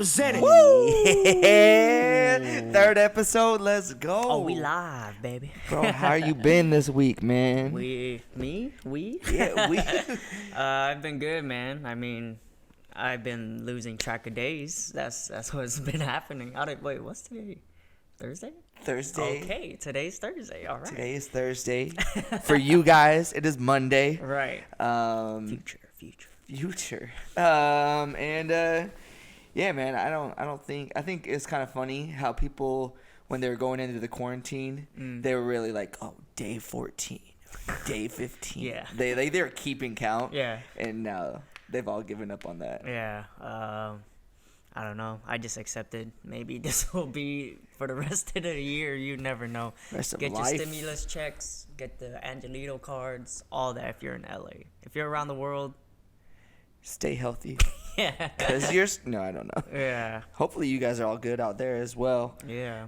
representing. Yeah. Third episode, let's go. Oh, we live, baby. Bro, how you been this week, man? We? Yeah, we. I've been good, man. I mean, I've been losing track of days. That's what's been happening. Wait, what's today? Thursday? Okay, today's Thursday. All right. Today is Thursday. For you guys, it is Monday. Right. Future. Yeah, man. I think it's kind of funny how people, when they were going into the quarantine, they were really like, oh, day 14, day 15. Yeah. They're keeping count. Yeah. And now they've all given up on that. Yeah. I don't know. I just accepted. Maybe this will be for the rest of the year. You never know. Get your stimulus checks. Get the Angelito cards. All that if you're in LA. If you're around the world, stay healthy. Yeah. Because no, I don't know. Yeah. Hopefully you guys are all good out there as well. Yeah.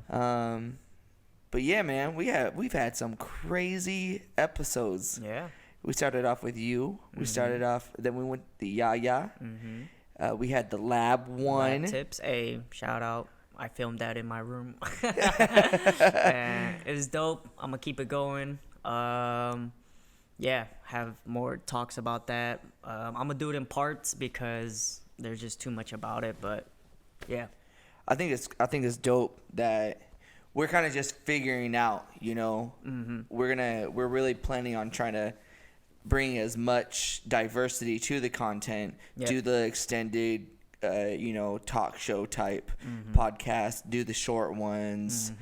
But yeah, man, we've had some crazy episodes. Yeah. We started off with you. We started off. Then we went the Yaya. Mm-hmm. We had the lab one. Lab tips. Hey, shout out. I filmed that in my room. And it was dope. I'm gonna keep it going. Yeah, have more talks about that. I'm gonna do it in parts because there's just too much about it. But yeah, I think it's dope that we're kind of just figuring out. You know, we're really planning on trying to bring as much diversity to the content, do the extended, talk show type podcast, do the short ones.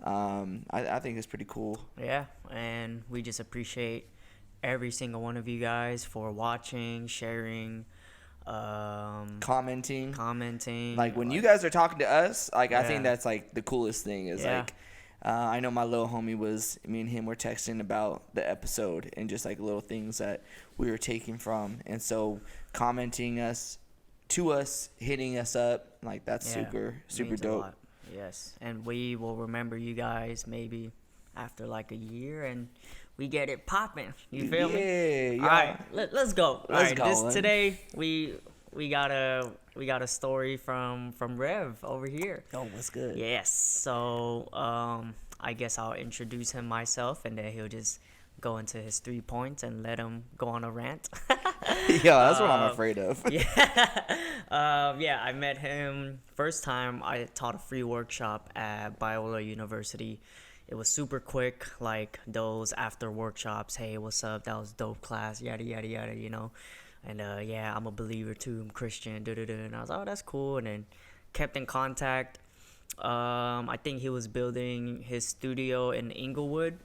I think it's pretty cool. Yeah, and we just appreciate every single one of you guys for watching, sharing, commenting. Like when you guys are talking to us, I think that's like the coolest thing is like. I know my little homie me and him were texting about the episode and just like little things that we were taking from. And so commenting to us, hitting us up, like that's super dope. Yes. And we will remember you guys maybe after like a year and we get it popping. You feel me? Yeah. All right, let's go. Let's go. Today we got a story from REV over here. Oh, what's good? Yes. So I guess I'll introduce him myself, and then he'll just go into his 3 points and let him go on a rant. Yeah, that's what I'm afraid of. Yeah, I met him first time. I taught a free workshop at Biola University. It was super quick, like those after workshops. Hey, what's up? That was dope class. Yada yada yada. You know. And yeah, I'm a believer too. I'm Christian. And I was like, oh, that's cool. And then kept in contact. I think he was building his studio in Inglewood,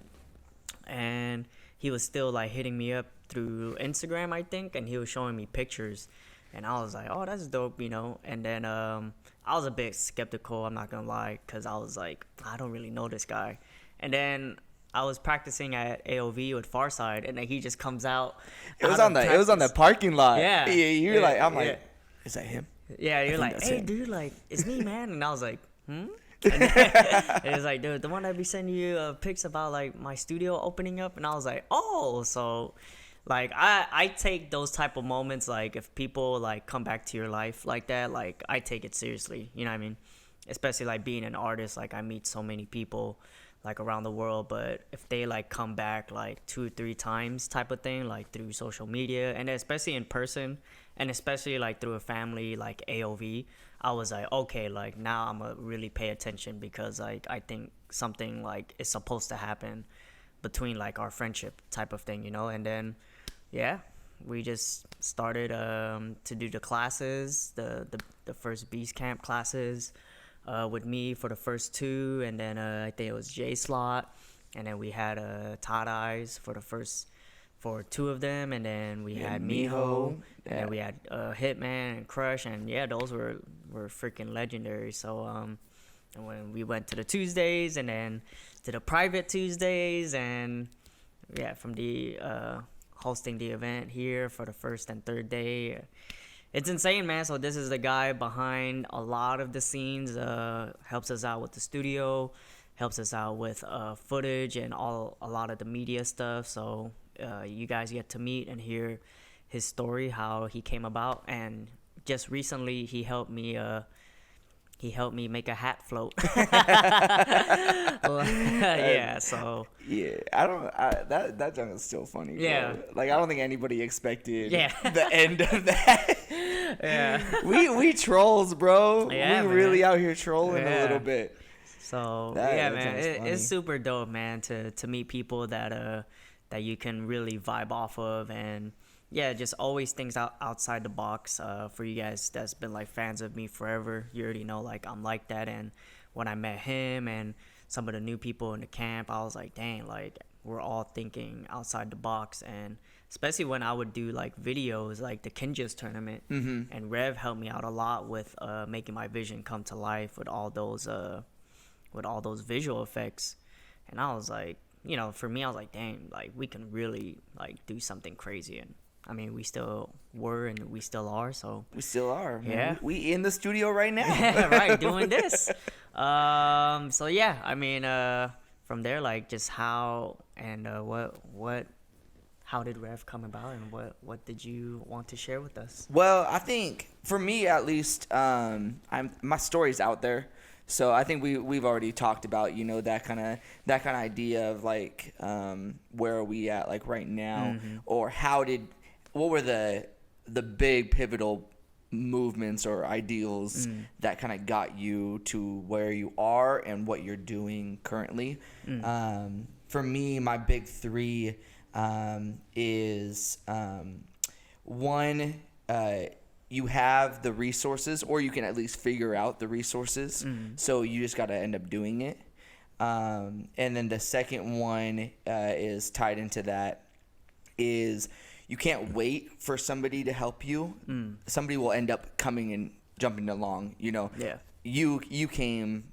and he was still like hitting me up through Instagram, I think, and he was showing me pictures, and I was like, oh, that's dope, you know. And then I was a bit skeptical, I'm not gonna lie, because I was like, I don't really know this guy. And then I was practicing at AOV with Farside, and then he just comes out. It was on the parking lot. Yeah. You're like, I'm like, is that him? Yeah, you're like, hey, dude, like, it's me, man. And I was like, and it was like, dude, the one that be sending you pics about like my studio opening up. And I was like, oh, so like I take those type of moments, like if people like come back to your life like that, like I take it seriously, you know what I mean? Especially like being an artist, like I meet so many people like around the world, but if they like come back like 2 or 3 times type of thing, like through social media, and especially in person, and especially like through a family like AOV, I was like, okay, like now I'm gonna really pay attention, because like I think something like is supposed to happen between like our friendship type of thing, you know. And then yeah, we just started to do the classes, the first BeastCamp classes with me for the first 2, and then I think it was J Slot, and then we had Todd Eyes for 2 of them, and then we had Miho, and then we had Hitman and Crush, and yeah, those were freaking legendary. So and when we went to the Tuesdays, and then to the private Tuesdays, and yeah, from the hosting the event here for the first and third day, it's insane, man. So this is the guy behind a lot of the scenes, helps us out with the studio, helps us out with footage and a lot of the media stuff. So you guys get to meet and hear his story, how he came about. And just recently he helped me he helped me make a hat float. Yeah, so Yeah, that junk is still funny. Yeah. Bro. Like I don't think anybody expected Yeah. the end of that. Yeah. we trolls, bro. Yeah, we man. really out here trolling a Yeah. little bit. So That man, junk's funny. it's super dope, man, to meet people that you can really vibe off of, and yeah, just always things outside the box. For you guys that's been like fans of me forever, you already know like I'm like that. And when I met him and some of the new people in the camp, I was like, dang, like we're all thinking outside the box. And especially when I would do like videos like the Kinjas tournament, and Rev helped me out a lot with making my vision come to life with all those visual effects. And I was like, you know, for me, I was like, dang, like we can really like do something crazy. And I mean, we still were and we still are. So We still are. Man. Yeah. We in the studio right now. yeah, right, doing this. So yeah, I mean, from there, like just how and how did Rev come about, and what did you want to share with us? Well, I think for me at least, my story's out there. So I think we've already talked about, you know, that kind of idea of like where are we at like right now, or what were the big pivotal movements or ideals that kind of got you to where you are and what you're doing currently. For me, my big three is one, you have the resources, or you can at least figure out the resources. So you just got to end up doing it. And then the second one is tied into that, is you can't wait for somebody to help you. Somebody will end up coming and jumping along, you know. Yeah. You came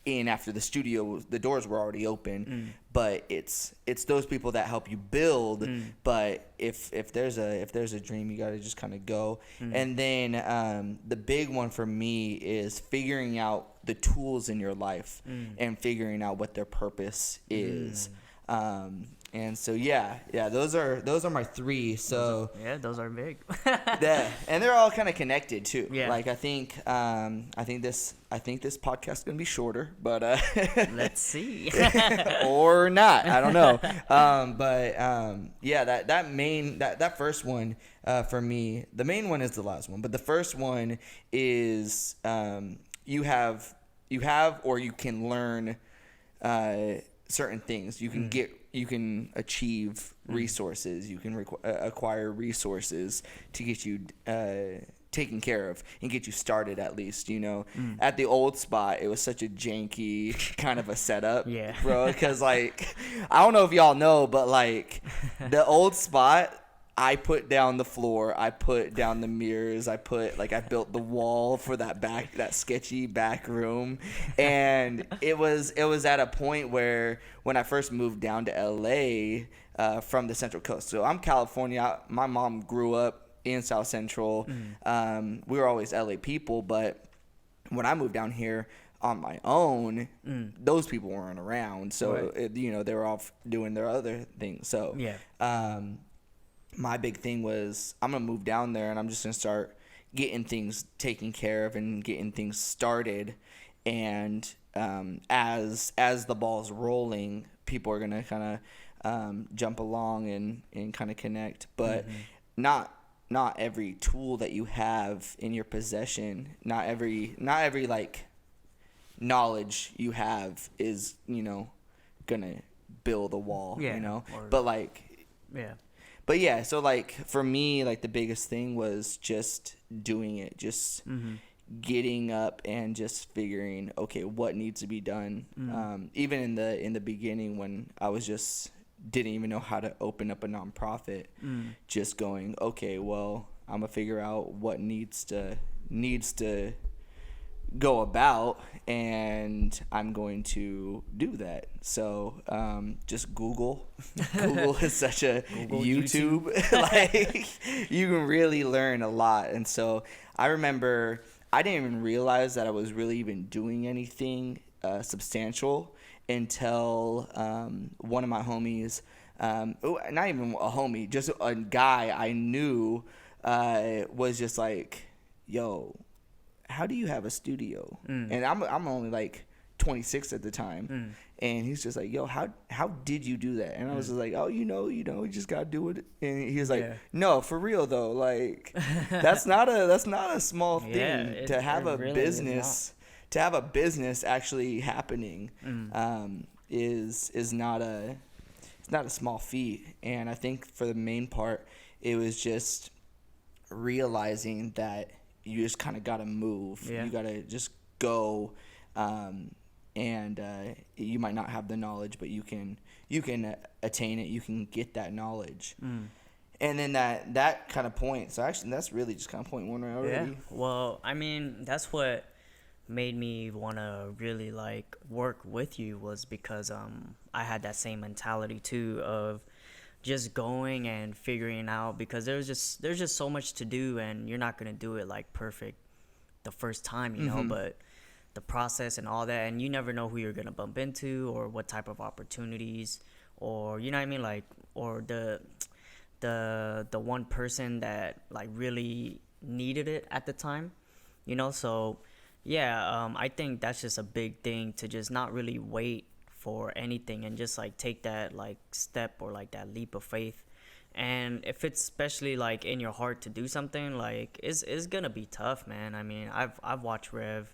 in after the doors were already open, but it's those people that help you build. But if there's a dream, you got to just kind of go. And then the big one for me is figuring out the tools in your life and figuring out what their purpose is. And so yeah, those are my three. So Yeah, those are big. yeah, and they're all kind of connected too. Yeah. Like I think this podcast is gonna be shorter, but Let's see. or not, I don't know. Yeah, that first one for me, the main one is the last one, but the first one is you have or you can learn certain things. You can achieve resources. You can acquire resources to get you taken care of and get you started, at least, you know. At the old spot, it was such a janky kind of a setup, Yeah. bro, because like I don't know if y'all know, but like the old spot, I put down the floor, I put down the mirrors, I built the wall for that sketchy back room. And it was at a point where when I first moved down to LA from the Central Coast. So I'm California. My mom grew up in South Central. We were always LA people, but when I moved down here on my own, those people weren't around. So Right. they were off doing their other things. So Yeah. my big thing was I'm going to move down there and I'm just going to start getting things taken care of and getting things started. And as the ball's rolling, people are going to kind of jump along and kind of connect. But not every tool that you have in your possession, not every like knowledge you have is, going to build a wall, Yeah, But like... Yeah. But yeah, so like for me, like the biggest thing was just doing it, just getting up and just figuring, okay, what needs to be done. Even in the beginning when I was just didn't even know how to open up a nonprofit, just going, okay, well, I'm gonna figure out what needs to go about, and I'm going to do that. So just Google is such a YouTube. Like you can really learn a lot. And so I remember I didn't even realize that I was really even doing anything substantial until one of my homies, not even a homie, just a guy I knew, was just like, yo, how do you have a studio? And I'm only like 26 at the time. And he's just like, yo, how did you do that? And I was just like, oh, you just gotta do it. And he was like, no, for real though, like that's not a small thing to have a really business. To have a business actually happening is not a small feat. And I think for the main part, it was just realizing that you just kind of gotta move. You gotta just go. And you might not have the knowledge, but you can attain it. You can get that knowledge. And then that kind of point. So actually, that's really just kind of point one already. Yeah. Well, I mean, that's what made me want to really like work with you, was because I had that same mentality too of just going and figuring out, because there's just so much to do, and you're not gonna do it like perfect the first time, you know, but the process and all that, and you never know who you're gonna bump into or what type of opportunities, or you know what I mean, like, or the one person that like really needed it at the time, you know. So yeah, I think that's just a big thing, to just not really wait for anything and just like take that like step or like that leap of faith. And if it's especially like in your heart to do something, like it's gonna be tough, man. I mean, I've watched Rev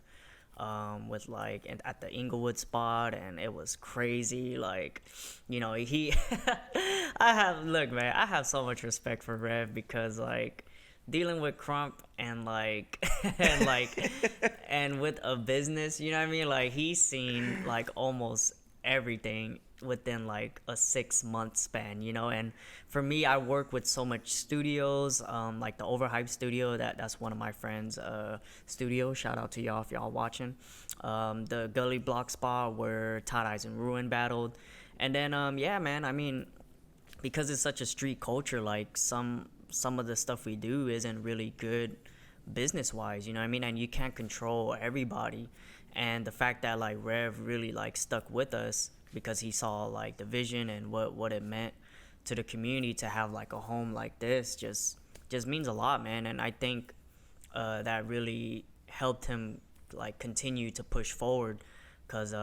with like at the Inglewood spot, and it was crazy. Like, you know, he I have so much respect for Rev, because like dealing with Crump and like and with a business, you know what I mean, like he's seen like almost everything within like a 6-month span, you know. And for me, I work with so much studios, like the Overhyped studio, that's one of my friends studio, shout out to y'all if y'all watching, the Gully Block spot where Todd Eyes and Ruin battled. And then yeah, man, I mean, because it's such a street culture, like some of the stuff we do isn't really good business wise, you know what I mean, and you can't control everybody. And the fact that like Rev really like stuck with us, because he saw like the vision and what it meant to the community to have like a home like this, just means a lot, man. And I think that really helped him like continue to push forward, because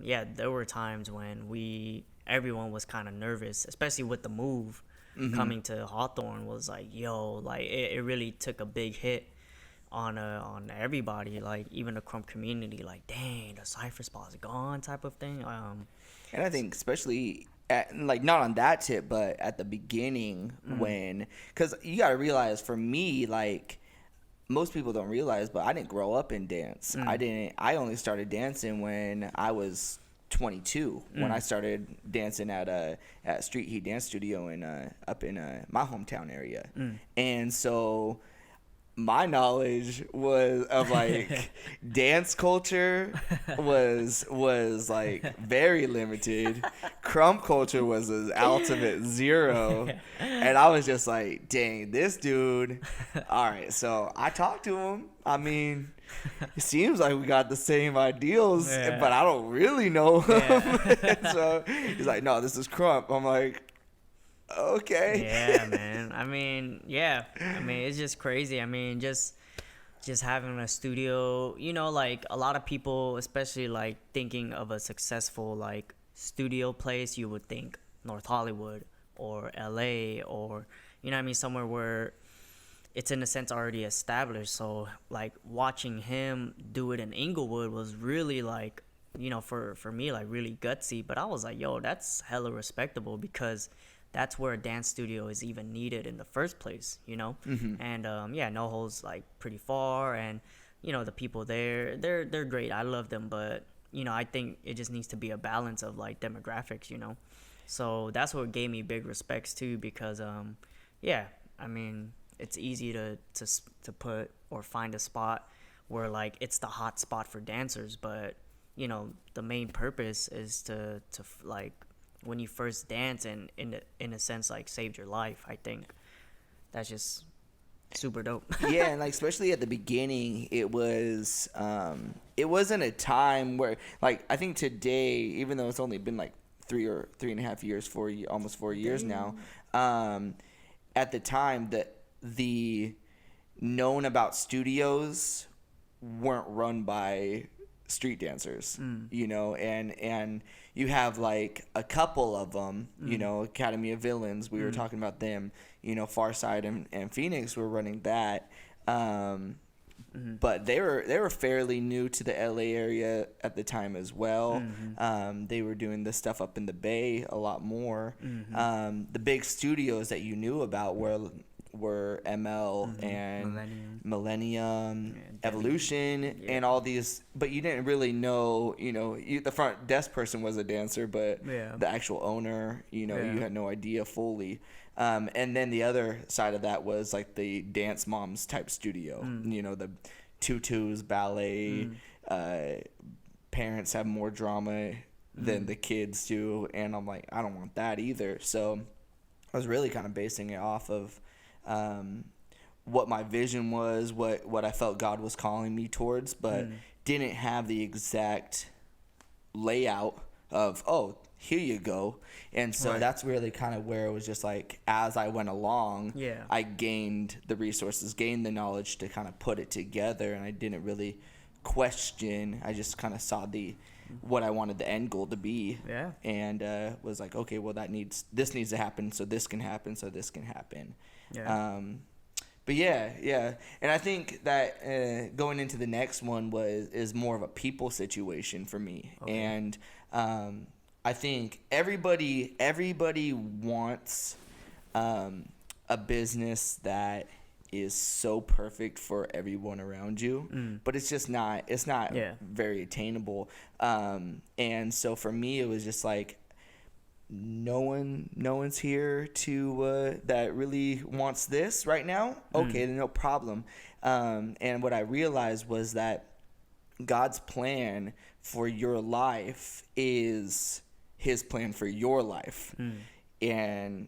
yeah, there were times when everyone was kind of nervous, especially with the move coming to Hawthorne. Was like, yo, like it really took a big hit on everybody, like even the Crump community, like, dang, the Cypher spot is gone type of thing. And I think especially at, like, not on that tip, but at the beginning, when, because you got to realize, for me, like, most people don't realize, but I didn't grow up in dance. I only started dancing when I was 22, when I started dancing at Street Heat Dance Studio up in my hometown area. And so my knowledge was of like dance culture was like very limited. Crump culture was an ultimate zero. And I was just like, dang, this dude. All right, so I talked to him. I mean, it seems like we got the same ideals, but I don't really know him. So he's like, no, this is Crump. I'm like, okay. Yeah, man. I mean, yeah. I mean, it's just crazy. I mean, just having a studio, you know, like a lot of people, especially like thinking of a successful like studio place, you would think North Hollywood or LA, or, you know what I mean, somewhere where it's in a sense already established. So like watching him do it in Inglewood was really like, you know, for me, like really gutsy. But I was like, yo, that's hella respectable, because that's where a dance studio is even needed in the first place, you know. And yeah, NoHo's like pretty far, and you know the people there, they're great. I love them, but you know, I think it just needs to be a balance of like demographics, you know. So that's what gave me big respects too, because yeah, I mean, it's easy to put or find a spot where like it's the hot spot for dancers, but you know, the main purpose is to like, when you first dance, and in a sense like saved your life. I think that's just super dope. Yeah, and like especially at the beginning, it was it wasn't a time where, like, I think today, even though it's only been like 3.5 years, almost 4 years now, at the time that the known about studios weren't run by street dancers, you know, and you have like a couple of them, you know, Academy of Villains, we were talking about them, you know, Farside and Phoenix were running that, but they were fairly new to the LA area at the time as well. They were doing this stuff up in the Bay a lot more. The big studios that you knew about were ML and Millennium, Evolution, and all these, but you didn't really know, you know, the front desk person was a dancer, but the actual owner, you know, you had no idea fully. And then the other side of that was like the dance moms type studio, you know, the tutus, ballet, parents have more drama than the kids do. And I'm like, I don't want that either. So I was really kind of basing it off of what my vision was, what I felt God was calling me towards, but didn't have the exact layout of, oh, here you go. And so that's really kind of where it was just like, as I went along, I gained the resources, gained the knowledge to kind of put it together, and I didn't really question. I just kind of saw what I wanted the end goal to be, and was like, okay, well, this needs to happen, so this can happen, so this can happen. But yeah, and I think that going into the next one is more of a people situation for me, and I think everybody wants a business that is so perfect for everyone around you, but it's just not. It's not very attainable. And so for me, it was just like, no one's here to that really wants this right now. Okay, then no problem. And what I realized was that God's plan for your life is His plan for your life, and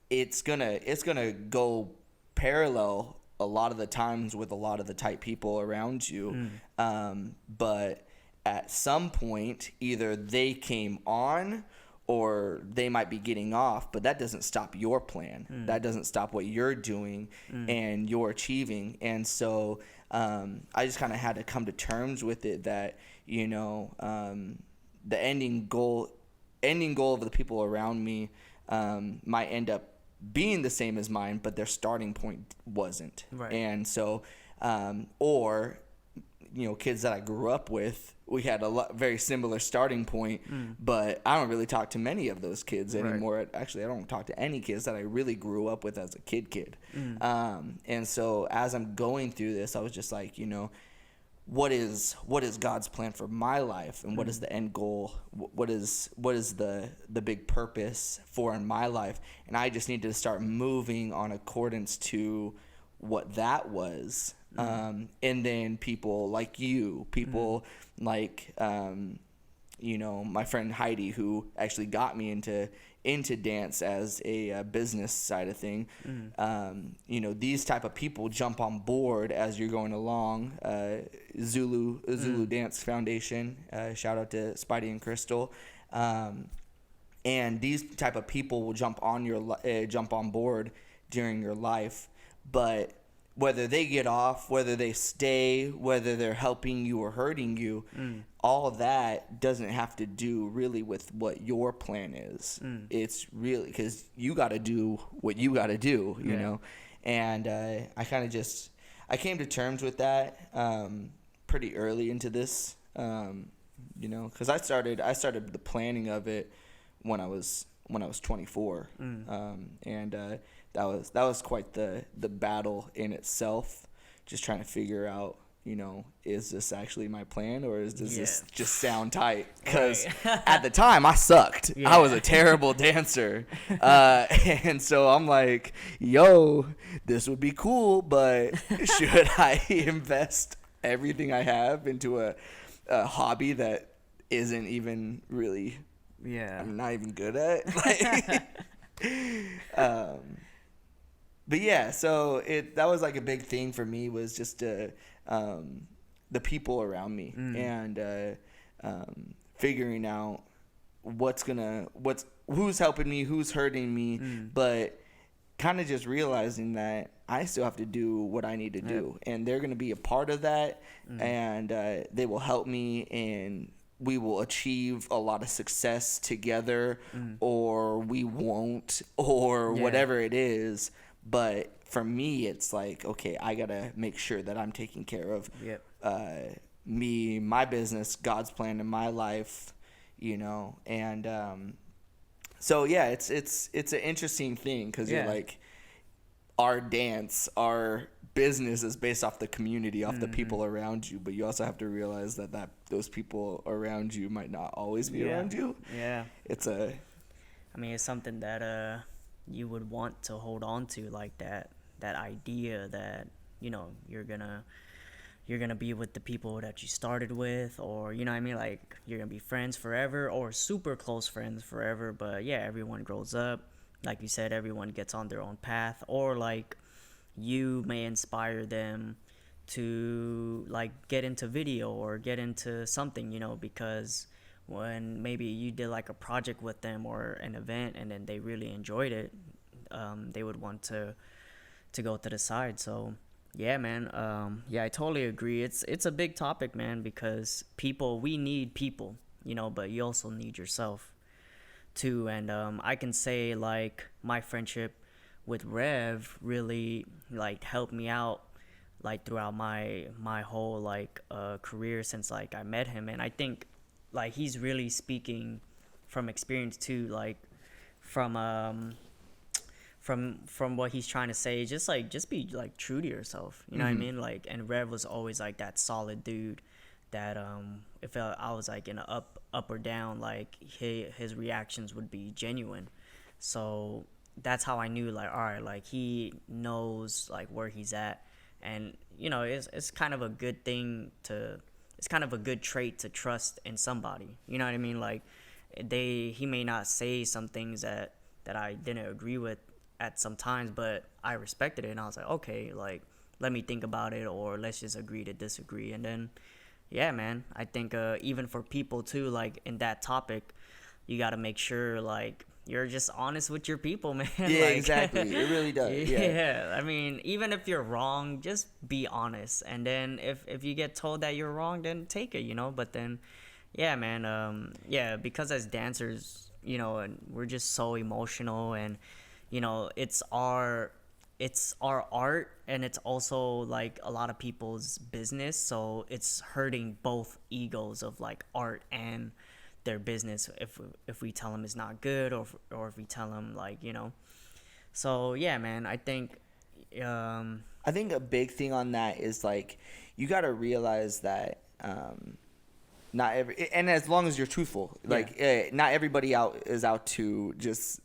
it's gonna go parallel a lot of the times with a lot of the type people around you. But at some point, either they came on or they might be getting off, but that doesn't stop your plan. That doesn't stop what you're doing and you're achieving. And so I just kind of had to come to terms with it that, you know, the ending goal of the people around me might end up being the same as mine, but their starting point wasn't. And so, or, you know, kids that I grew up with, we had very similar starting point, but I don't really talk to many of those kids anymore. Actually, I don't talk to any kids that I really grew up with as a kid. And so as I'm going through this, I was just like, you know, what is God's plan for my life, and what is the end goal? What is the big purpose for in my life? And I just need to start moving on accordance to what that was. And then people like you, like, you know, my friend Heidi, who actually got me into dance as a business side of thing. You know, these type of people jump on board as you're going along. Zulu Dance Foundation, shout out to Spidey and Crystal. And these type of people will jump on board during your life, but whether they get off, whether they stay, whether they're helping you or hurting you, all of that doesn't have to do really with what your plan is. It's really because you got to do what you got to do, you know. And I kind of I came to terms with that pretty early into this, you know, because I started the planning of it when I was 24, and that was quite the battle in itself, just trying to figure out, you know, is this actually my plan, or does this just sound tight? Because at the time I sucked. I was a terrible dancer, and so I'm like, yo, this would be cool, but should I invest everything I have into a hobby that isn't even really I'm not even good at? Like, but yeah, so that was like a big thing for me, was just the people around me, and figuring out who's helping me, who's hurting me, but kind of just realizing that I still have to do what I need to do, and they're going to be a part of that, and they will help me, and we will achieve a lot of success together, or we won't, or whatever it is. But for me, it's like, okay, I got to make sure that I'm taking care of me, my business, God's plan in my life, you know. And so yeah, it's an interesting thing, because you're like, our dance, our business is based off the community, off the people around you, but you also have to realize that those people around you might not always be around you. It's something that you would want to hold on to, like that idea that, you know, you're gonna be with the people that you started with, or, you know what I mean, like, you're gonna be friends forever, or super close friends forever. But yeah, everyone grows up, like you said, everyone gets on their own path, or like you may inspire them to like get into video or get into something, you know, because when maybe you did like a project with them or an event and then they really enjoyed it, they would want to go to the side. So yeah, man. I totally agree. It's a big topic, man, because we need people, you know, but you also need yourself too. And I can say, like, my friendship with Rev really like helped me out, like, throughout my whole like career since like I met him. And I think like he's really speaking from experience too, like from what he's trying to say. Just be like true to yourself, you know what I mean? Like, and Rev was always like that solid dude that if I was like in a up or down, like his reactions would be genuine. So that's how I knew, like, all right, like he knows like where he's at. And you know, it's kind of a good thing it's kind of a good trait to trust in somebody, you know what I mean? Like, he may not say some things that I didn't agree with at some times, but I respected it, and I was like, okay, like, let me think about it, or let's just agree to disagree. And then yeah, man, I think even for people too, like in that topic, you got to make sure like you're just honest with your people, man. Yeah, like, exactly. It really does. Yeah. I mean, even if you're wrong, just be honest. And then if you get told that you're wrong, then take it, you know. But then, yeah, man. Because as dancers, you know, and we're just so emotional, and you know, it's our art, and it's also like a lot of people's business. So it's hurting both egos of like art and their business if we tell them it's not good, or if we tell them, like, you know. So yeah, man, I think a big thing on that is like, you got to realize that not every, and as long as you're truthful, like not everybody is out to just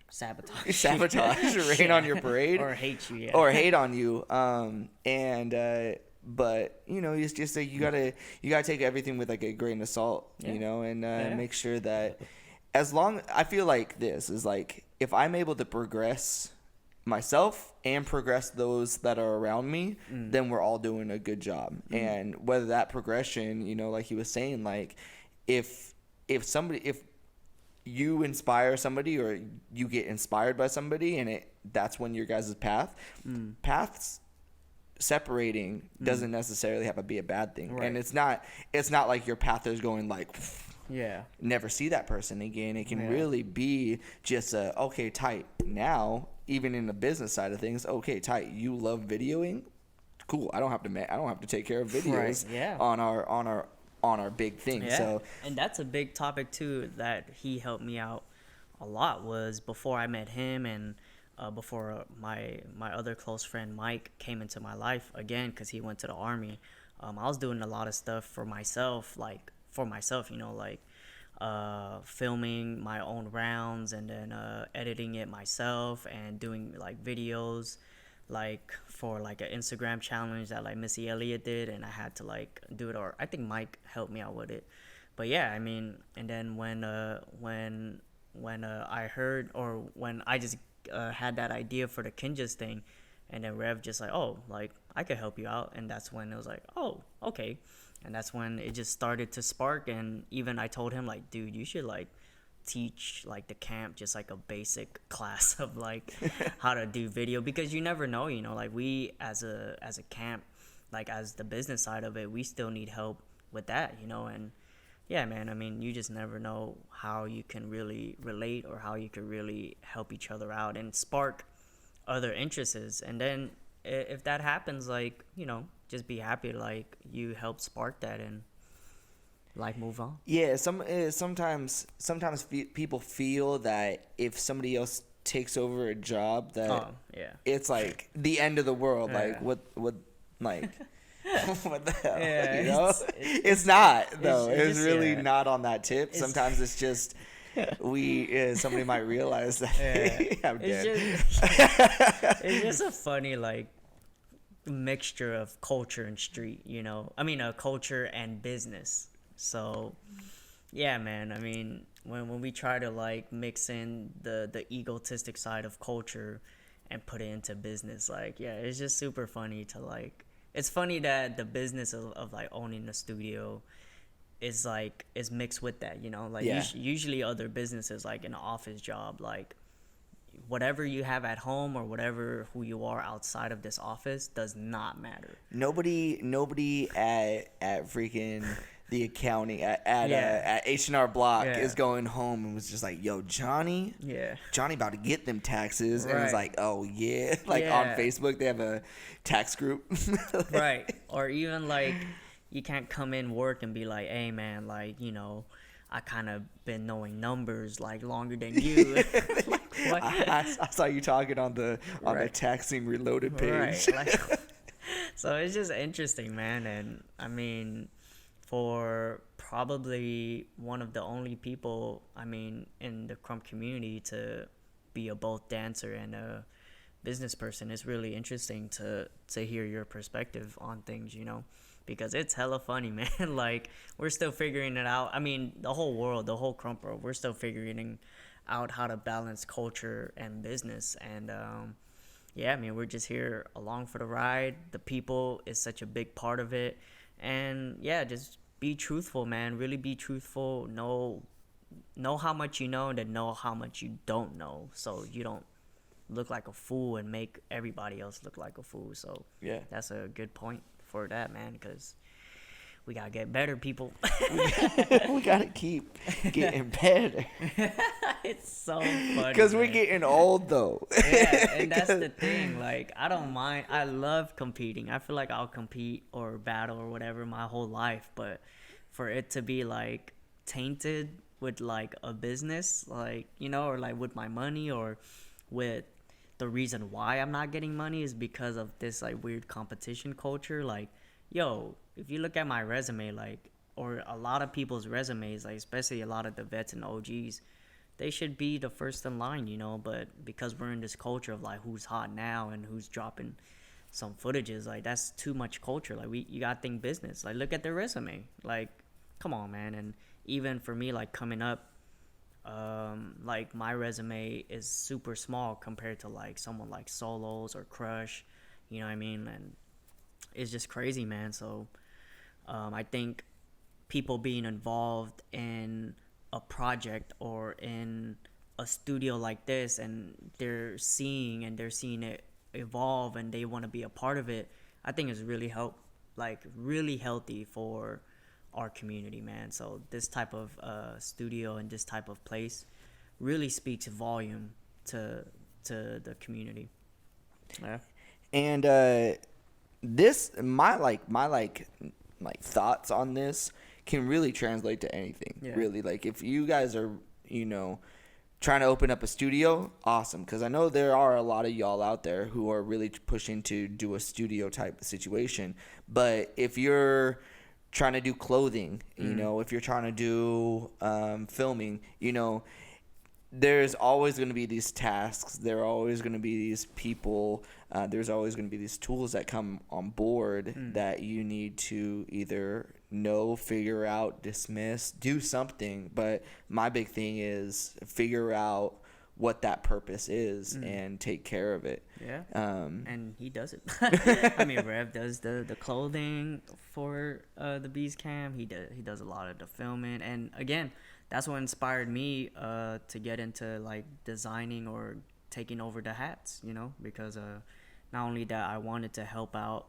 sabotage or rain on your parade, or hate you, or hate on you. But you know, it's just like you gotta take everything with like a grain of salt, you know, and make sure that I feel like this is like, if I'm able to progress myself and progress those that are around me, then we're all doing a good job. And whether that progression, you know, like he was saying, like if you inspire somebody, or you get inspired by somebody, and that's when your guys' paths separating doesn't necessarily have to be a bad thing. Right. And it's not like your path is going like, never see that person again. It can really be just okay, tight. Now, even in the business side of things, okay, tight, you love videoing, cool. I don't have to take care of videos on our big thing. Yeah. So, and that's a big topic too that he helped me out a lot, was before I met him, and before my other close friend Mike came into my life again, because he went to the Army. I was doing a lot of stuff for myself, you know, like filming my own rounds, and then editing it myself, and doing like videos, like for like an Instagram challenge that like Missy Elliott did, and I had to like do it, or I think Mike helped me out with it. But yeah, I mean, and then when I heard, or when I just had that idea for the Kinjas thing, and then Rev just like, oh, like I could help you out, and that's when it was like, oh, okay. And that's when it just started to spark. And even I told him, like, dude, you should like teach like the camp just like a basic class of like how to do video, because you never know, you know, like we as a camp, like as the business side of it, we still need help with that, you know. And yeah, man, I mean, you just never know how you can really relate or how you can really help each other out and spark other interests. And then if that happens, like, you know, just be happy like you helped spark that and like move on. Yeah, sometimes people feel that if somebody else takes over a job that it's like the end of the world. Like what like what the hell? Yeah, you know, it's not though. It's really not on that tip. Sometimes it's just somebody might realize that I'm dead. It's just a funny like mixture of culture and street, you know. I mean, culture and business. So, yeah, man. I mean, when we try to like mix in the egotistic side of culture and put it into business, like, yeah, it's just super funny to like. It's funny that the business of like owning a studio is mixed with that, you know. Like usually other businesses, like an office job, like whatever you have at home or whatever who you are outside of this office does not matter. Nobody at freaking the accounting at H&R Block is going home and was just like, yo, Johnny about to get them taxes. And it's like, oh yeah, like on Facebook they have a tax group. Right. Or even like you can't come in work and be like, hey man, like, you know, I kind of been knowing numbers like longer than you. Like, what? I saw you talking on the taxing reloaded page. Right. Like, so it's just interesting, man. And I mean, for probably one of the only people, I mean, in the Crump community to be a both dancer and a business person, it's really interesting to hear your perspective on things, you know, because it's hella funny, man. Like, we're still figuring it out. I mean, the whole world, the whole Crump world, we're still figuring out how to balance culture and business. And yeah, I mean, we're just here along for the ride. The people is such a big part of it. And yeah, just be truthful, man. Really be truthful. Know how much you know, and then know how much you don't know, so you don't look like a fool and make everybody else look like a fool. So yeah, that's a good point for that, man, because we gotta get better, people. We gotta keep getting better. It's so funny because we're getting old though. Yeah, and that's the thing. Like, I don't mind. I love competing. I feel like I'll compete or battle or whatever my whole life, but for it to be like tainted with like a business, like, you know, or like with my money, or with the reason why I'm not getting money is because of this like weird competition culture. Like, yo, if you look at my resume, like, or a lot of people's resumes, like especially a lot of the vets and OGs, they should be the first in line, you know. But because we're in this culture of like who's hot now and who's dropping some footages, like that's too much culture. Like, you gotta think business. Like, look at their resume. Like, come on, man. And even for me, like coming up, like my resume is super small compared to like someone like Solos or Crush, you know what I mean? And it's just crazy, man. So I think people being involved in a project or in a studio like this, and they're seeing it evolve and they want to be a part of it, I think is really really healthy for our community, man. So this type of studio and this type of place really speaks volume to the community. Yeah. And this my thoughts on this can really translate to anything. Yeah. Really, like if you guys are, you know, trying to open up a studio, awesome, because I know there are a lot of y'all out there who are really pushing to do a studio type of situation. But if you're trying to do clothing, you know, if you're trying to do filming, you know, there's always going to be these tasks. There are always going to be these people. There's always going to be these tools that come on board that you need to either know, figure out, dismiss, do something. But my big thing is figure out what that purpose is and take care of it. Yeah. And he does it. I mean, Rev does the clothing for the BeastCamp. He does a lot of the filming. And again, that's what inspired me to get into like designing or taking over the hats, you know, because not only that I wanted to help out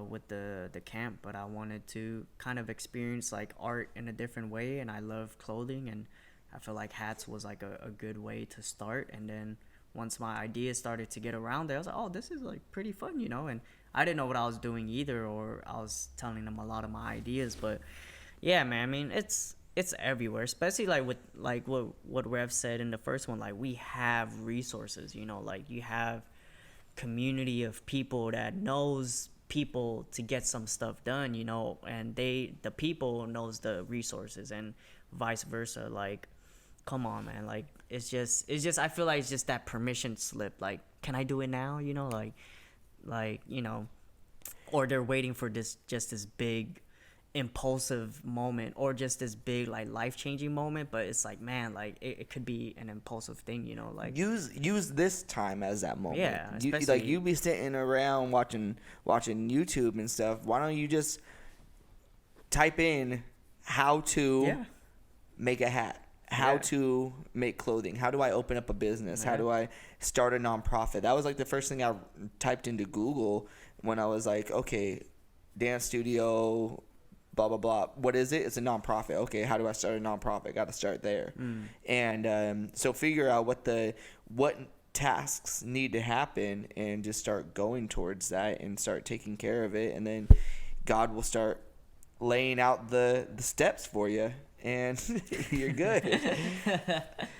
with the camp, but I wanted to kind of experience like art in a different way, and I love clothing, and I feel like hats was like a good way to start. And then once my ideas started to get around there, I was like, oh, this is like pretty fun, you know. And I didn't know what I was doing either, or I was telling them a lot of my ideas. But yeah, man, I mean, it's everywhere, especially like with like what Rev said in the first one. Like, we have resources, you know, like you have community of people that knows people to get some stuff done, you know, and the people knows the resources, and vice versa. Like, come on, man. Like, it's just I feel like it's just that permission slip. Like, can I do it now? You know, like, you know, or they're waiting for this big impulsive moment, or just this big like life-changing moment. But it's like, man, like it could be an impulsive thing, you know. Like, use this time as that moment. Yeah, like you be sitting around watching YouTube and stuff. Why don't you just type in how to make a hat, how to make clothing, how do I open up a business, how do I start a nonprofit? That was like the first thing I typed into Google when I was like, okay, dance studio, blah blah blah. What is it? It's a nonprofit. Okay, how do I start a nonprofit? Got to start there. And so figure out what tasks need to happen, and just start going towards that, and start taking care of it, and then God will start laying out the steps for you, and you're good.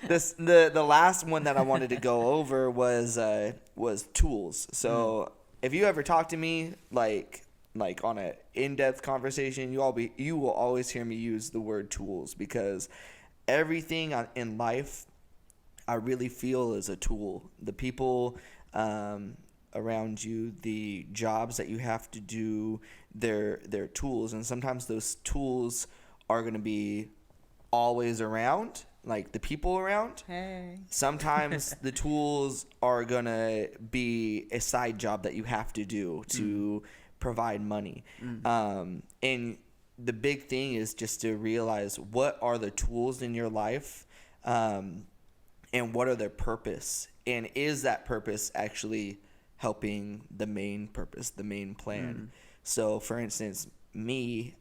The last one that I wanted to go over was tools. So if you ever talk to me like on a in-depth conversation, you will always hear me use the word tools, because everything in life I really feel is a tool. The people around you, the jobs that you have to do, they're tools, and sometimes those tools are going to be always around, like the people around. Hey. Sometimes the tools are going to be a side job that you have to do to provide money. And the big thing is just to realize what are the tools in your life, and what are their purpose, and is that purpose actually helping the main purpose, the main plan. So for instance, me,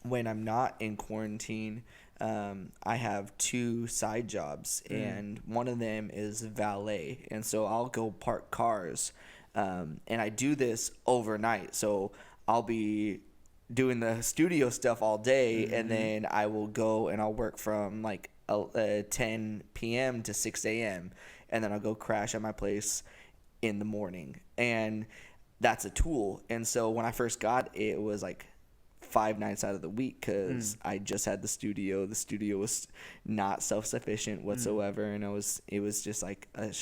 when I'm not in quarantine, I have 2 side jobs, and one of them is valet, and so I'll go park cars. And I do this overnight, so I'll be doing the studio stuff all day, and then I will go and I'll work from like 10 p.m. to 6 a.m. and then I'll go crash at my place in the morning, and that's a tool. And so when I first got it, it was like 5 nights out of the week, because I just had the studio. The studio was not self-sufficient whatsoever, and it was just like a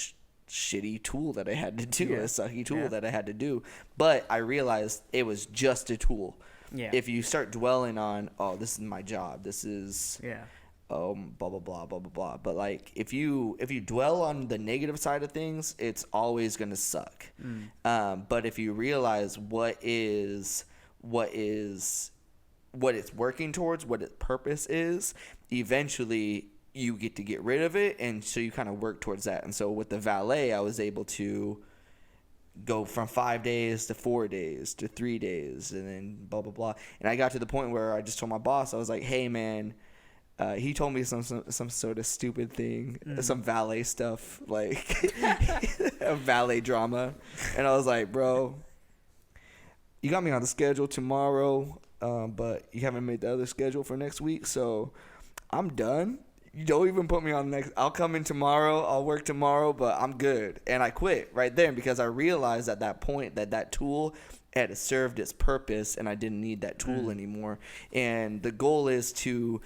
shitty tool that I had to do, a sucky tool that I had to do. But I realized it was just a tool. If you start dwelling on, oh, this is my job, this is blah blah blah blah blah blah, but like if you dwell on the negative side of things, it's always gonna suck. But if you realize what it's working towards, what its purpose is, eventually you get rid of it, and so you kind of work towards that. And so with the valet, I was able to go from 5 days to 4 days to 3 days, and then blah blah blah. And I got to the point where I just told my boss, I was like, hey man, he told me some sort of stupid thing, some valet stuff, like a valet drama, and I was like, bro, you got me on the schedule tomorrow, but you haven't made the other schedule for next week, so I'm done. You don't even put me on next. I'll come in tomorrow. I'll work tomorrow, but I'm good. And I quit right there, because I realized at that point that tool had served its purpose, and I didn't need that tool anymore. And the goal is to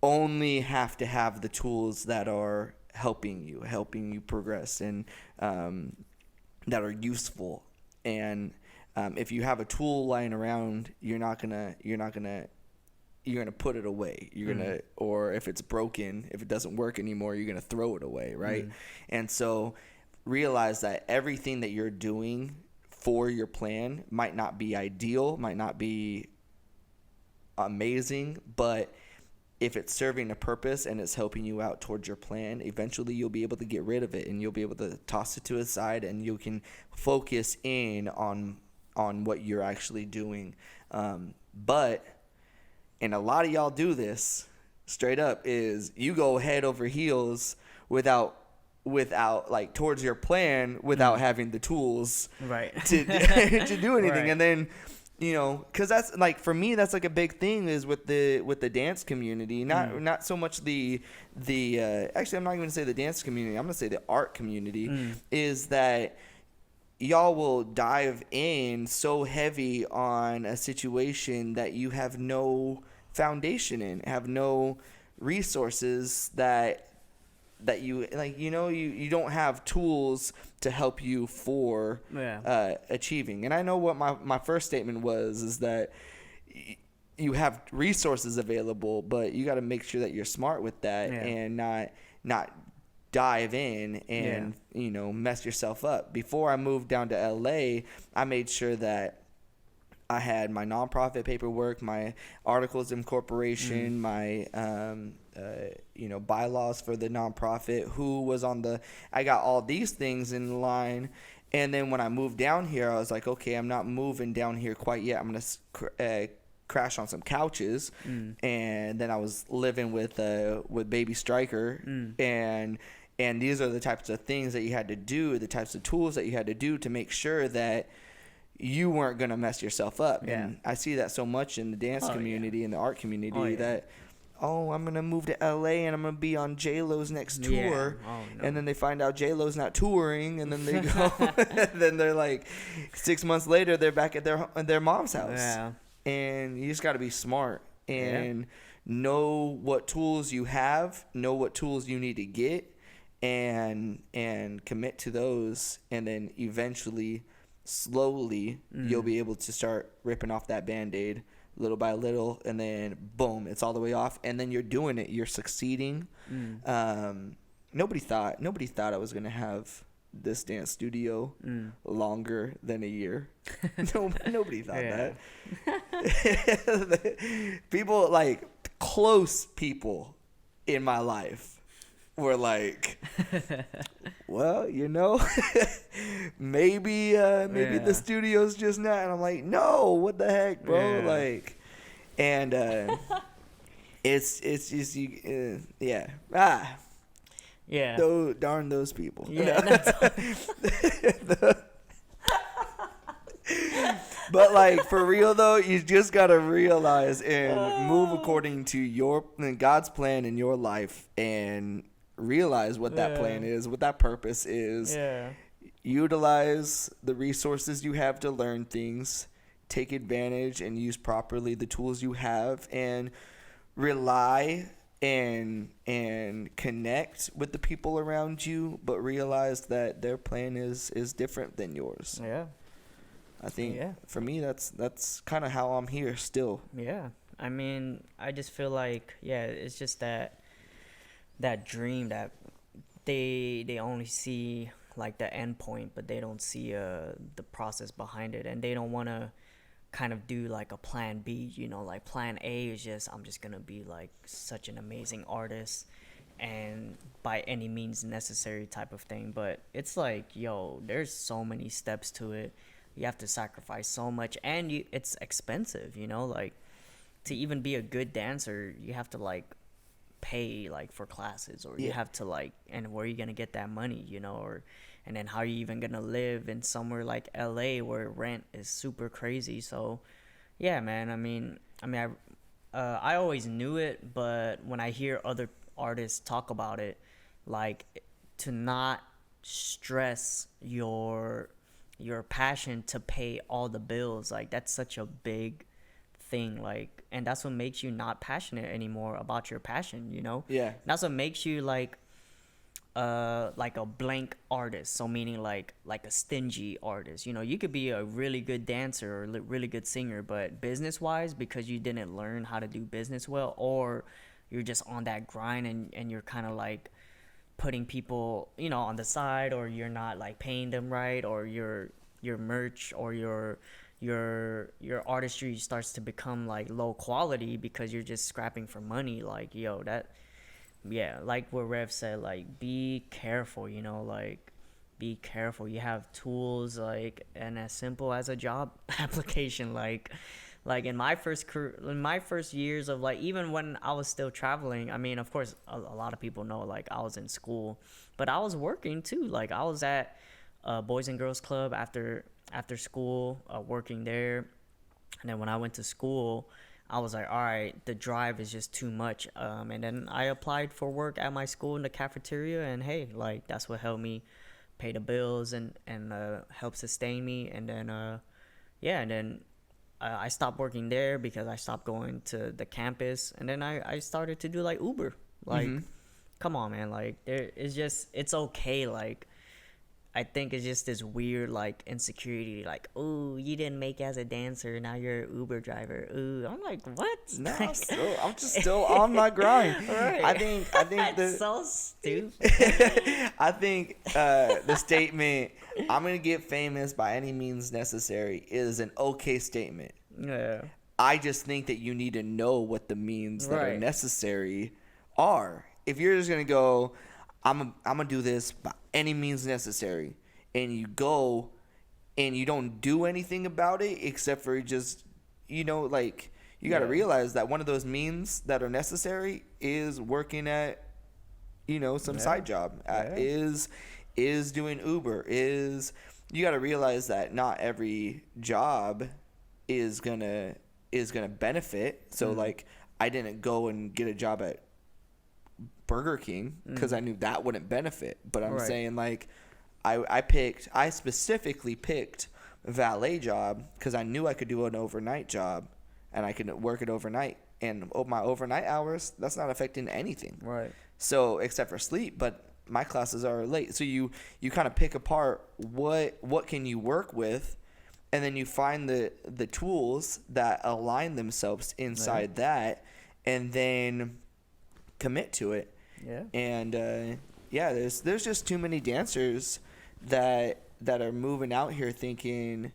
only have to have the tools that are helping you progress, and that are useful. And if you have a tool lying around, you're gonna put it away. You're gonna, or if it's broken, if it doesn't work anymore, you're gonna throw it away, right? And so realize that everything that you're doing for your plan might not be ideal, might not be amazing, but if it's serving a purpose and it's helping you out towards your plan, eventually you'll be able to get rid of it and you'll be able to toss it to the side and you can focus in on what you're actually doing. But, and a lot of y'all do this straight up, is you go head over heels without like towards your plan without having the tools right to to do anything. Right. And then, you know, because that's like, for me, that's like a big thing is with the dance community, not so much the actually, I'm not going to say the dance community, I'm going to say the art community, is that y'all will dive in so heavy on a situation that you have no foundation in, have no resources that you like, you know, you don't have tools to help you for achieving. And I know what my first statement was, is that you have resources available, but you got to make sure that you're smart with that and not dive in and you know, mess yourself up. Before I moved down to LA, I made sure that I had my nonprofit paperwork, my articles of incorporation, my you know, bylaws for the nonprofit, who was on the, I got all these things in line. And then when I moved down here, I was like, okay, I'm not moving down here quite yet. I'm going to crash on some couches. And then I was living with baby Striker. And these are the types of things that you had to do, the types of tools that you had to do to make sure that you weren't going to mess yourself up. And I see that so much in the dance community and the art community that, I'm going to move to LA and I'm going to be on J-Lo's next tour. And then they find out J-Lo's not touring, and then they go, then they're like 6 months later, they're back at their mom's house. And you just got to be smart and know what tools you have, know what tools you need to get, and commit to those. And then eventually, slowly, you'll be able to start ripping off that Band-Aid little by little, and then boom, it's all the way off, and then you're doing it, you're succeeding. Nobody thought I was gonna have this dance studio longer than a year. Nobody thought that. People, like close people in my life, were like, well, you know, maybe the studio's just not. And I'm like, no, what the heck, bro? Like, and it's just darn those people. But like, for real though, you just gotta realize and move according to God's plan in your life, and realize what that plan is, what that purpose is. Utilize the resources you have to learn things, take advantage and use properly the tools you have, and rely and connect with the people around you, but realize that their plan is different than yours. I think for me, that's kind of how I'm here still. I mean, I just feel like it's just that dream that they only see like the end point, but they don't see the process behind it, and they don't want to kind of do like a plan B, you know, like plan A is just, I'm just gonna be like such an amazing artist and by any means necessary type of thing. But it's like, yo, there's so many steps to it. You have to sacrifice so much, and it's expensive, you know, like to even be a good dancer, you have to like pay like for classes, or you have to like, and where are you gonna get that money, you know, and then how are you even gonna live in somewhere like LA where rent is super crazy? So man, I mean I always knew it, but when I hear other artists talk about it, like to not stress your passion to pay all the bills, like that's such a big thing, like, and that's what makes you not passionate anymore about your passion, you know? That's what makes you like a blank artist. So meaning like a stingy artist, you know? You could be a really good dancer or really good singer, but business wise, because you didn't learn how to do business well, or you're just on that grind and you're kind of like putting people, you know, on the side, or you're not like paying them right, or your merch or your your artistry starts to become like low quality because you're just scrapping for money. Like, yo, that, yeah, like what Rev said, like, be careful, you know, like, be careful. You have tools, like, and as simple as a job application, like in my first years of, like, even when I was still traveling, I mean, of course, a lot of people know, like, I was in school, but I was working too. Like, I was at Boys and Girls Club after school, working there. And then when I went to school, I was like, all right, the drive is just too much. And then I applied for work at my school in the cafeteria, and hey, like, that's what helped me pay the bills and help sustain me. And then yeah, and then I stopped working there because I stopped going to the campus, and then I started to do like Uber. Like, come on, man, like, it's okay. Like, I think it's just this weird, like, insecurity, like, oh, you didn't make as a dancer, now you're an Uber driver. Ooh, I'm like, what? No, I'm just still on my grind. Right. I think That's so stupid. I think the statement, "I'm gonna get famous by any means necessary," is an okay statement. Yeah. I just think that you need to know what the means that are Right. necessary are. If you're just gonna go, I'm gonna do this by any means necessary, and you go and you don't do anything about it except for just, you know, like, you got to realize that one of those means that are necessary is working at, you know, some side job, is doing Uber, you got to realize that not every job is gonna benefit. So like, I didn't go and get a job at Burger King because I knew that wouldn't benefit. But I'm saying, like, I specifically picked valet job because I knew I could do an overnight job and I could work it overnight. And my overnight hours, that's not affecting anything. Right. So except for sleep, but my classes are late. So you kind of pick apart what can you work with, and then you find the tools that align themselves inside that, and then commit to it. Yeah. And there's just too many dancers that are moving out here thinking,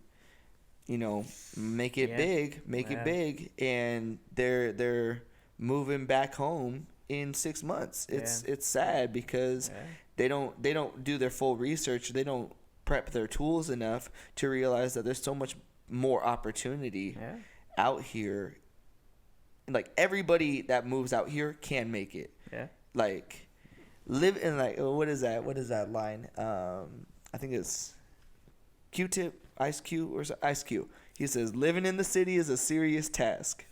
you know, make it big, and they're moving back home in 6 months. It's sad because they don't do their full research. They don't prep their tools enough to realize that there's so much more opportunity out here. Like, everybody that moves out here can make it. Yeah. Like, live in, like, what is that line? I think it's Q-Tip, Ice Cube, or Ice Cube. He says, "Living in the city is a serious task."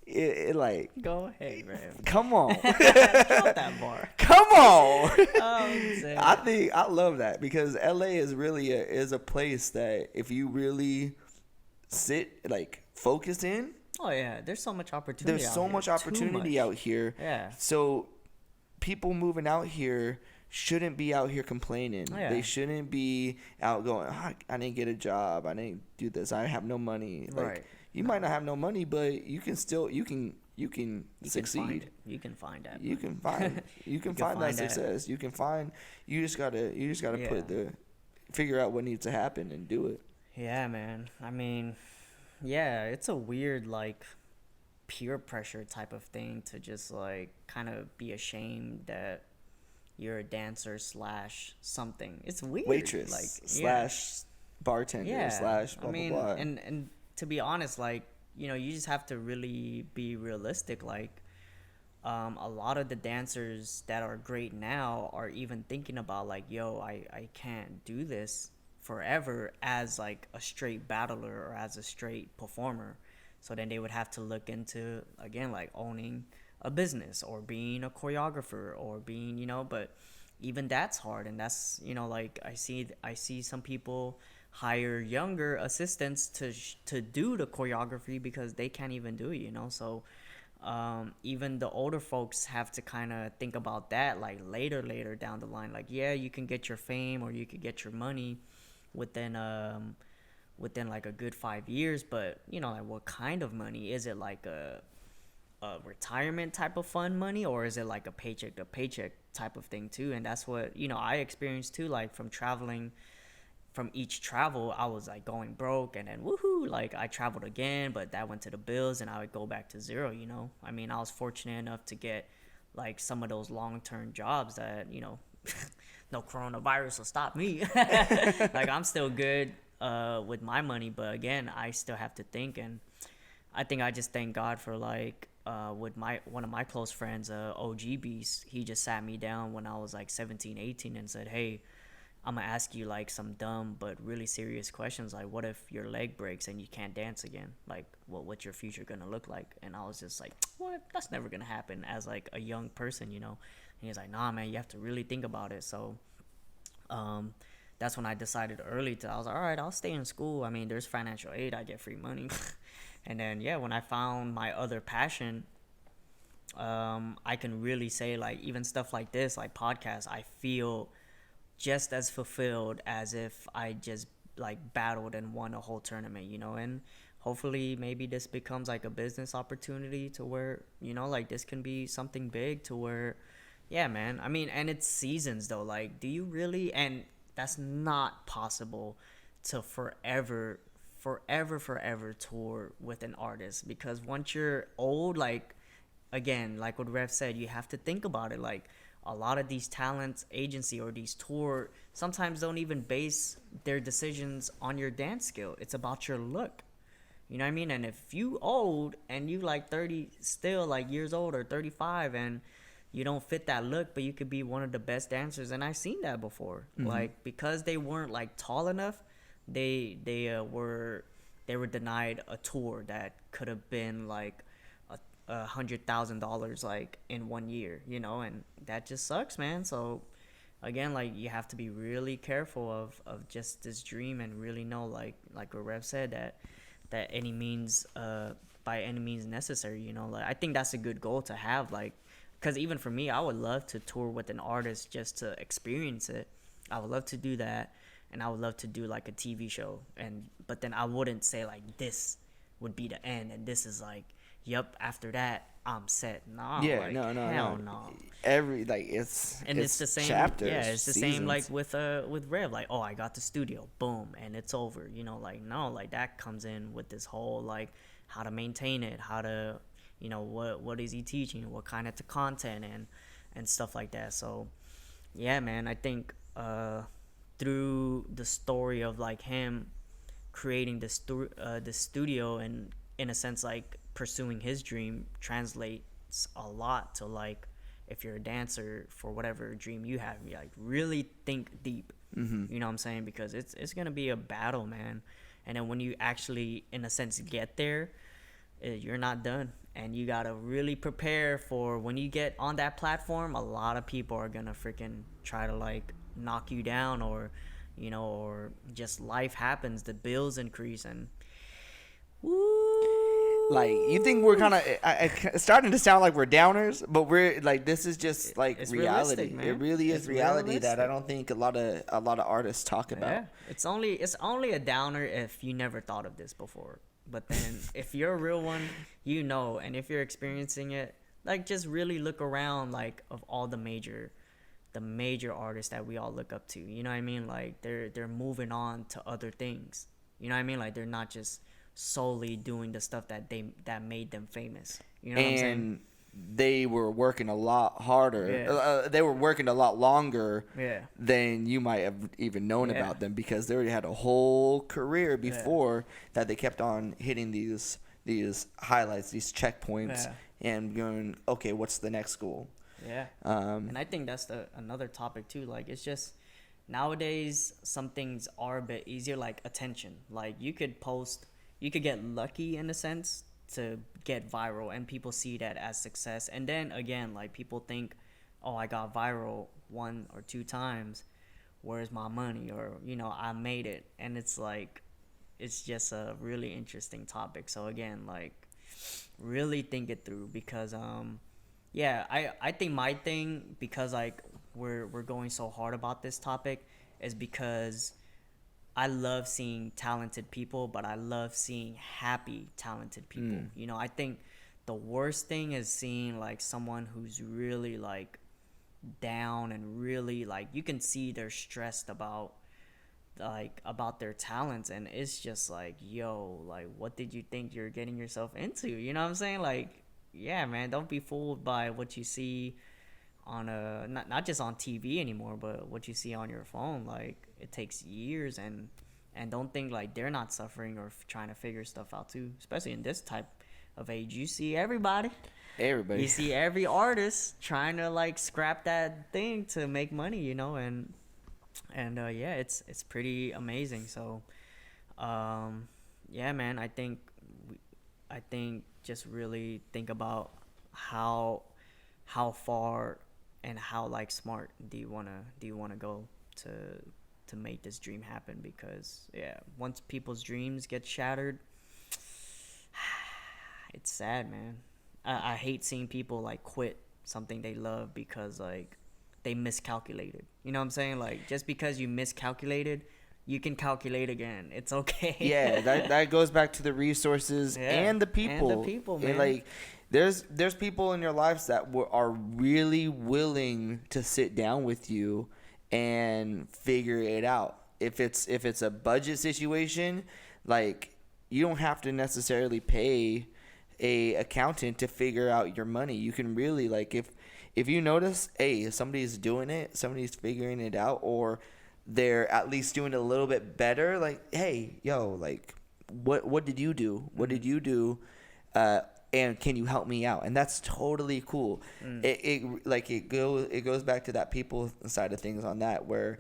It like, go ahead, man. Come on. Drop that bar. Come on. I love that because LA is really is a place that if you really focus in. Oh yeah, there's so much opportunity. There's so much opportunity out here. Yeah. So people moving out here shouldn't be out here complaining. Yeah. They shouldn't be out going, I didn't get a job. I didn't do this. I have no money. Like, you might not have no money, but you can still you can succeed. You can find that. You can find that success. You just gotta figure out what needs to happen and do it. Yeah, man. I mean, yeah, it's a weird, like, peer pressure type of thing to just, like, kind of be ashamed that you're a dancer / something. It's weird. Waitress / bartender / blah, I mean, blah, blah. And to be honest, like, you know, you just have to really be realistic. Like, a lot of the dancers that are great now are even thinking about, like, yo, I can't do this forever as, like, a straight battler or as a straight performer. So then they would have to look into, again, like, owning a business or being a choreographer or being, you know, but even that's hard. And that's, you know, like, I see some people hire younger assistants to do the choreography because they can't even do it, you know. So even the older folks have to kind of think about that, like, later down the line. Like, yeah, you can get your fame or you could get your money within like a good 5 years, but, you know, like, what kind of money is it? Like a retirement type of fund money, or is it like a paycheck to paycheck type of thing too? And that's what, you know, I experienced too, like, from traveling from each travel, I was like going broke, and then woohoo, like I traveled again, but that went to the bills, and I would go back to zero. I mean, I was fortunate enough to get like some of those long-term jobs that no coronavirus will stop me. Like I'm still good with my money, but again, I still have to think, and I think I just thank God for like with one of my close friends, OG Beast. He just sat me down when I was like 17, 18 and said, hey, I'm gonna ask you like some dumb but really serious questions, like what if your leg breaks and you can't dance again? Like what's your future gonna look like? And I was just like, what? That's never gonna happen as like a young person. And he's like, nah man, you have to really think about it. So that's when I decided I was like, all right, I'll stay in school. I mean, there's financial aid, I get free money. And then when I found my other passion, I can really say like even stuff like this, like podcasts, I feel just as fulfilled as if I just like battled and won a whole tournament, and hopefully maybe this becomes like a business opportunity to where, like this can be something big to where, yeah, man. I mean, and it's seasons though. Like, do you really, and that's not possible to forever tour with an artist, because once you're old, like, again, like what Rev said, you have to think about it. Like, a lot of these talent agency or these tour sometimes don't even base their decisions on your dance skill. It's about your look. You know what I mean? And if you old and you like 30 still, like years old, or 35, and you don't fit that look, but you could be one of the best dancers, and I've seen that before. Like, because they weren't like tall enough, they were denied a tour that could have been like $100,000 like in 1 year, and that just sucks, man. So again, like, you have to be really careful of just this dream, and really know, like what Rev said, that any means by any means necessary, like I think that's a good goal to have, like, because even for me, I would love to tour with an artist just to experience it. I would love to do that, and I would love to do like a TV show, but then I wouldn't say like this would be the end, and this is like, yep, after that I'm set. Nah, Yeah, like, no. no. Every like it's The same chapters. Yeah, it's the seasons. same like with Rev. Like, oh, I got the studio, boom, and it's over. Like, no, like that comes in with this whole like how to maintain it, how to, what is he teaching, what kind of content, and stuff like that. So yeah, man, I think through the story of like him creating the studio, and in a sense like pursuing his dream, translates a lot to like, if you're a dancer, for whatever dream you have, you like really think deep. You know what I'm saying? Because it's gonna be a battle, man. And then when you actually, in a sense, get there, you're not done, and you gotta really prepare for when you get on that platform. A lot of people are gonna freaking try to like knock you down, or or just life happens, the bills increase, and like, you think we're kind of it's starting to sound like we're downers, but we're like, this is just like it's reality, man. it really is reality realistic. that I don't think a lot of artists talk about. Yeah, it's only a downer if you never thought of this before. But then if you're a real one, and if you're experiencing it, like, just really look around, like, of all the major artists that we all look up to. You know what I mean? Like, they're moving on to other things. You know what I mean? Like, they're not just solely doing the stuff that made them famous. You know what I'm saying? They were working a lot harder. Yeah. They were working a lot longer Yeah. than you might have even known about them, because they already had a whole career before that. They kept on hitting these highlights, these checkpoints, and going, okay, what's the next goal? Yeah. And I think that's another topic too. Like, it's just nowadays some things are a bit easier, like attention. Like, you could get lucky in a sense to get viral, and people see that as success. And then again, like, people think, oh, I got viral 1 or 2 times, where's my money? Or, I made it. And it's like, it's just a really interesting topic. So again, like, really think it through, because I think my thing, because like we're going so hard about this topic, is because I love seeing talented people, but I love seeing happy, talented people. I think the worst thing is seeing like someone who's really like down, and really like, you can see they're stressed about like about their talents, and it's just like, yo, like what did you think you're getting yourself into? You know what I'm saying? Like, yeah, man, don't be fooled by what you see on a not just on TV anymore, but what you see on your phone. Like, it takes years, and don't think like they're not suffering or trying to figure stuff out too, especially in this type of age. You see everybody. You see every artist trying to like scrap that thing to make money, you know, and yeah, it's pretty amazing. So yeah, man, I think just really think about how far and how like smart do you want to go to make this dream happen, because yeah, once people's dreams get shattered, it's sad, man. I hate seeing people like quit something they love because like they miscalculated. You know what I'm saying? Like, just because you miscalculated, you can calculate again. It's okay. Yeah, that goes back to the resources and the people. And the people, man. And like, there's people in your lives that are really willing to sit down with you and figure it out. If it's a budget situation, like, you don't have to necessarily pay a accountant to figure out your money. You can really, like, if you notice, hey, somebody's doing it, somebody's figuring it out, or they're at least doing it a little bit better, like, hey, yo, like, what did you do? What did you do? And can you help me out? And that's totally cool. It goes back to that people side of things on that, where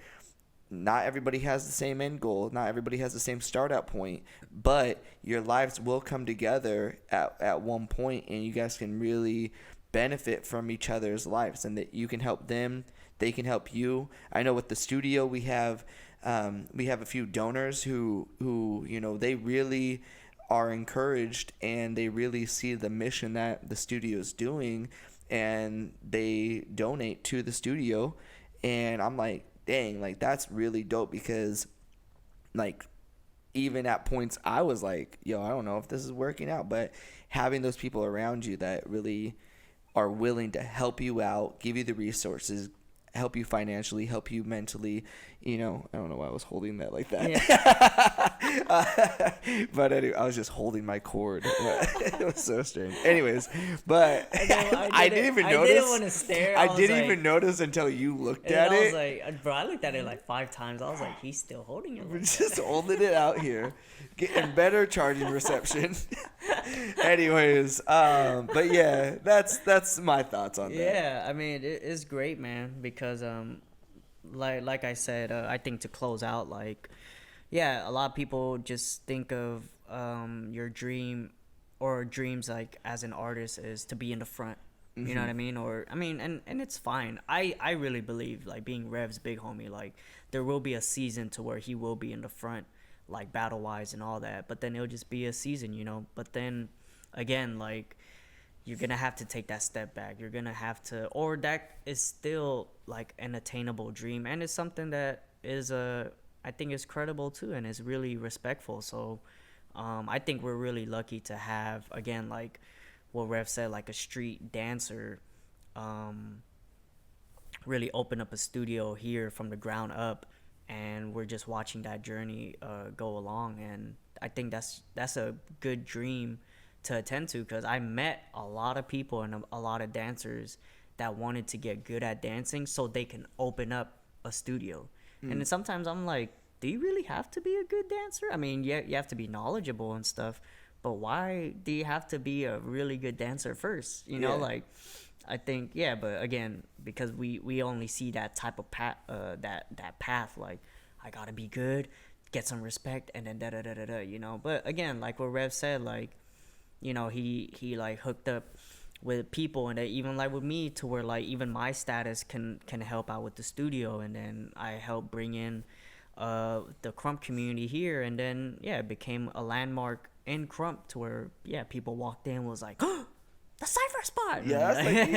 not everybody has the same end goal, not everybody has the same start out point, but your lives will come together at one point, and you guys can really benefit from each other's lives, and that you can help them, they can help you. I know with the studio we have a few donors who you know, they really are encouraged, and they really see the mission that the studio is doing, and they donate to the studio. And I'm like, dang, like, that's really dope, because like, even at points I was like, yo, I don't know if this is working out, but having those people around you that really are willing to help you out, give you the resources, help you financially, help you mentally, you know, I don't know why I was holding that like that. Yeah. But anyway, I was just holding my cord. It was so strange. Anyways, but I didn't even notice. I didn't want to stare. I didn't even notice until you looked at it. I was like, bro, I looked at it like 5 times. I was like, he's still holding it. We're just holding it out here, getting better charging reception. Anyways, but yeah, that's my thoughts on that. Yeah, I mean, it's great, man, because like I said, I think to close out, like, yeah, a lot of people just think of your dream or dreams, like, as an artist, is to be in the front. Mm-hmm. You know what I mean? Or, I mean, and it's fine. I really believe, like, being Rev's big homie, like, there will be a season to where he will be in the front, like, battle-wise and all that. But then it'll just be a season, you know? But then, again, like, you're going to have to take that step back. You're going to have to, or that is still, like, an attainable dream. And it's something that is, I think is credible, too, and is really respectful. So I think we're really lucky to have, again, like what Rev said, like a street dancer really open up a studio here from the ground up. And we're just watching that journey go along. And I think that's a good dream to attend to, because I met a lot of people and a lot of dancers that wanted to get good at dancing so they can open up a studio. And then sometimes I'm like, do you really have to be a good dancer? I mean, yeah, you have to be knowledgeable and stuff, but why do you have to be a really good dancer first? You know, like, I think, yeah, but again, because we only see that type of path, that path, like, I gotta be good, get some respect, and then da-da-da-da-da, you know? But again, like what Rev said, like, you know, he like hooked up with people, and they even like with me, to where like even my status can help out with the studio, and then I help bring in the Crump community here, and then it became a landmark in Crump, to where people walked in, was like, oh, the Cypher spot. Yeah, that's like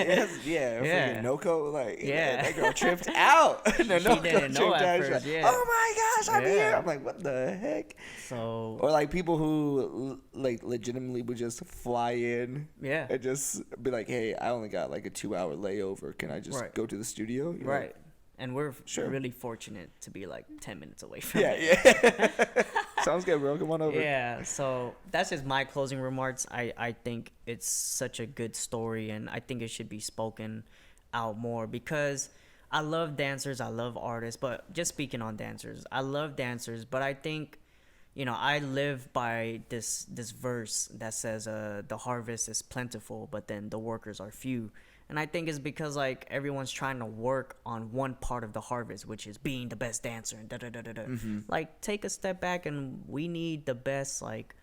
freaking Noko, like, that girl tripped out. No, she didn't know at first. Like, oh my gosh, I'm here. I'm like, what the heck? So, or like people who like legitimately would just fly in, and just be like, hey, I only got like a 2-hour layover. Can I just go to the studio? You're right. Like, And we're really fortunate to be like 10 minutes away from Yeah, it. yeah. Sounds good, bro. Come on over. Yeah, so that's just my closing remarks. I think it's such a good story, and I think it should be spoken out more because I love dancers, I love artists, but just speaking on dancers, I love dancers, but I think, I live by this verse that says the harvest is plentiful, but then the workers are few. And I think it's because like everyone's trying to work on one part of the harvest, which is being the best dancer and da da da da da. Like take a step back, and we need the best like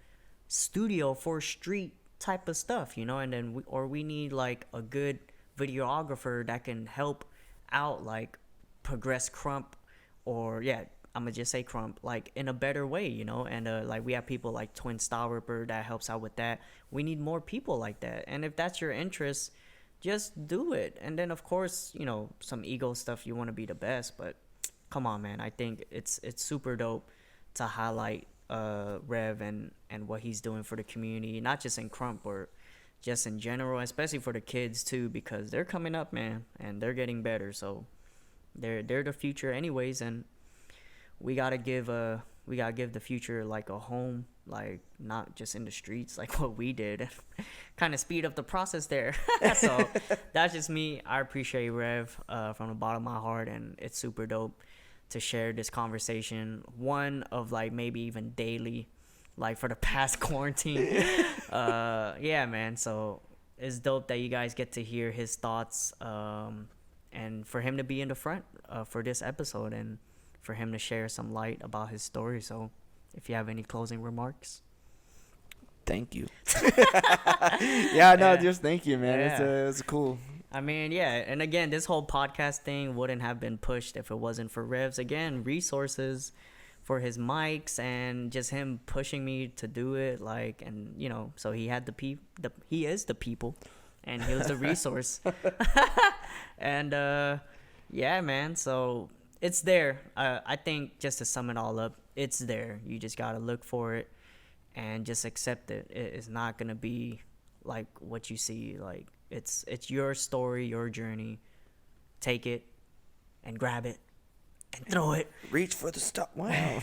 studio for street type of stuff, and then we need like a good videographer that can help out like progress Crump, or I'm gonna just say Crump, like in a better way, and like we have people like Twin Style Ripper that helps out with that. We need more people like that, and if that's your interest, just do it. And then of course, some ego stuff, you want to be the best, but come on, man. I think it's super dope to highlight Rev and what he's doing for the community, not just in Crump or just in general, especially for the kids too, because they're coming up, man, and they're getting better. So they're the future anyways, and we gotta give the future like a home, like not just in the streets like what we did. Kind of speed up the process there. So that's just me. I appreciate Rev from the bottom of my heart, and it's super dope to share this conversation, one of like maybe even daily, like for the past quarantine. Yeah, man, so it's dope that you guys get to hear his thoughts, and for him to be in the front for this episode, and for him to share some light about his story. So if you have any closing remarks. Thank you. Just thank you, man. Yeah. It's cool. I mean, yeah, and again, this whole podcast thing wouldn't have been pushed if it wasn't for Rev's, again, resources for his mics and just him pushing me to do it, like, and, so he had he is the people, and he was the resource. And, yeah, man, so it's there. I think just to sum it all up, it's there. You just got to look for it and just accept it. It's not going to be like what you see. Like it's your story, your journey. Take it and grab it and throw it. Reach for the stuff. Wow.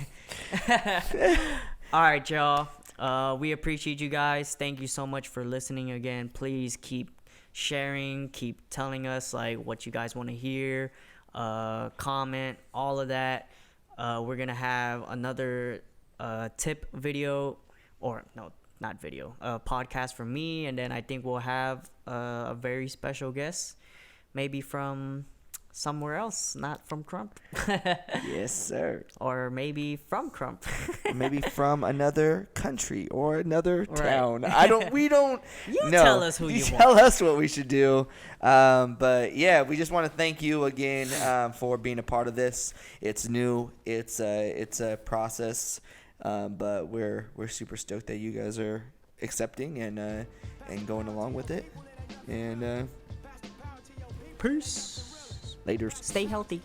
All right, y'all. We appreciate you guys. Thank you so much for listening again. Please keep sharing, keep telling us like what you guys want to hear. Comment, all of that. We're gonna have another tip video, or no, not video, podcast from me, and then I think we'll have a very special guest, maybe from somewhere else, not from Crump. Yes, sir. Or maybe from Crump. Maybe from another country or another town. Right. We don't You know. tell us who you tell want. us what we should do. But yeah, we just want to thank you again for being a part of this. It's new. It's a process. But we're super stoked that you guys are accepting and going along with it. And Peace. Later. Stay healthy.